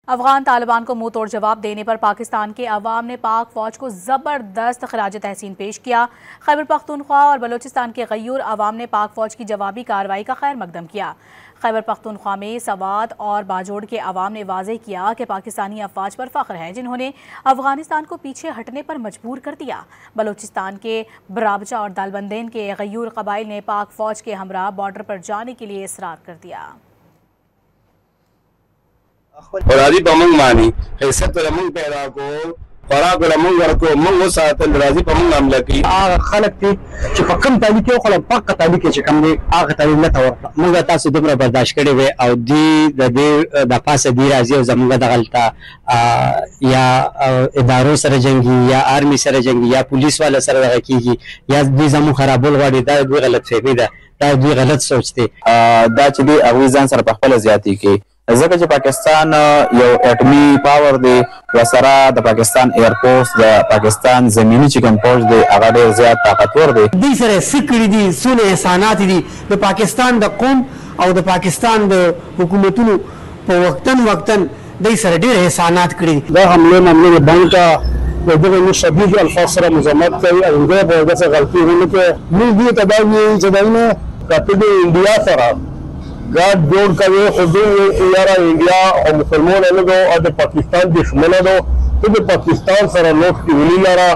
अफगान तालिबान को मुंह तोड़ जवाब देने पर पाकिस्तान के अवाम ने पाक फौज को ज़बरदस्त खराज तहसीन पेश किया। खैबर पख्तूनख्वा और बलोचिस्तान के गयूर अवाम ने पाक फौज की जवाबी कार्रवाई का खैर मकदम किया। खैबर पख्तूनख्वा में सवात और बाजोड़ के अवाम ने वाज़ेह किया कि पाकिस्तानी अफवाज पर फ़ख्र है जिन्होंने अफगानिस्तान को पीछे हटने पर मजबूर कर दिया। बलोचिस्तान के बराबचा और दालबंदेन के गयूर कबाइल ने पाक फौज के हमरा बॉर्डर पर जाने के लिए इसरार कर दिया। और आदि पमंग मानी हैसियत रमंग पैदा को खुराक रमंग को मंग सातल राजी पमंग मामला की आ खलक ती چې په کم تعلیق یو خلک پاک تعلیق چې کم دی هغه تعلیق نه تورته موږ تاسو دومره برداشت کړی وي او د پاسه دی راځي او زموږ د غلطه یا ادارو سره جنگي یا آرمي سره جنگي یا پولیس والا سره دغه کیږي یا د زمو خرابول غواړي دا دوی غلط فهمي ده دا دوی غلط سوچ دی دا چې دی هغوی ځان سره په خپله زیاتې کوي ځکه چې پاکستان یو اټمي پاور دی ورسره د پاکستان ایرفورس د پاکستان زمیني چې کوم فوج دی هغه ډېر زیات طاقتور دی. دوی سره څه کړي دي څونه احسانات دي د پاکستان د قوم او د پاکستان د حکومتونو په وقتاً دوی سره ډېر احسانات کړي. دا حمله بند کا د دغه شدید الفاظ سره مزاحمت کوي او دا به دغه غلطي ونه کوي. موږ دې ته دا وایو چې داینه کاپیټ انډیا سره ګډ جوړ کوي خو دوی یاره انډیا او مسلمان نه دو او د پاکستان دښمنه دو ته د پاکستان سره نوښت ولې لاره